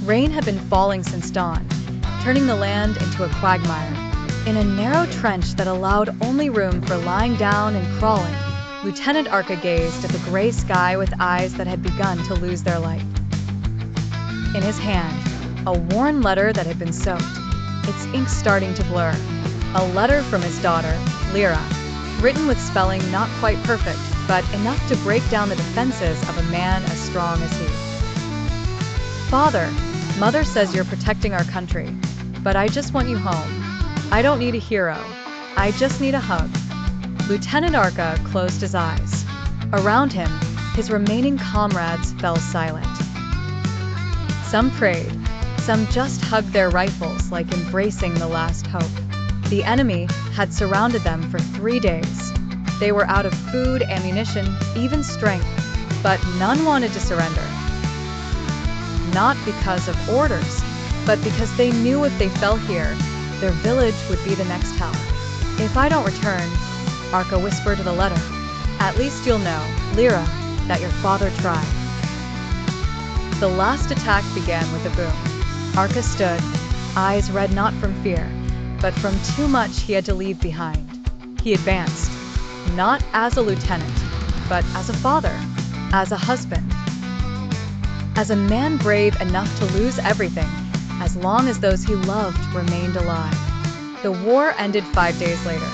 Rain had been falling since dawn, turning the land into a quagmire. In a narrow trench that allowed only room for lying down and crawling, Lieutenant Arca gazed at the gray sky with eyes that had begun to lose their light. In his hand, a worn letter that had been soaked, its ink starting to blur. A letter from his daughter, Lyra, written with spelling not quite perfect, but enough to break down the defenses of a man as strong as he. Father, Mother says you're protecting our country, but I just want you home. I don't need a hero. I just need a hug. Lieutenant Arca closed his eyes. Around him, his remaining comrades fell silent. Some prayed, some just hugged their rifles like embracing the last hope. The enemy had surrounded them for 3 days. They were out of food, ammunition, even strength, but none wanted to surrender. Not because of orders, but because they knew if they fell here, their village would be the next hell. If I don't return, Arca whispered to the letter, at least you'll know, Lyra, that your father tried. The last attack began with a boom. Arca stood, eyes red not from fear, but from too much he had to leave behind. He advanced, not as a lieutenant, but as a father, as a husband, as a man brave enough to lose everything, as long as those he loved remained alive. The war ended 5 days later,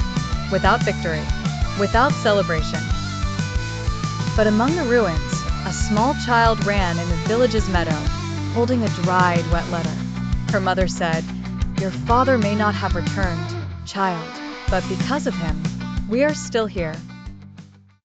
without victory, without celebration. But among the ruins, a small child ran in the village's meadow, holding a dried, wet letter. Her mother said, "Your father may not have returned, child, but because of him, we are still here."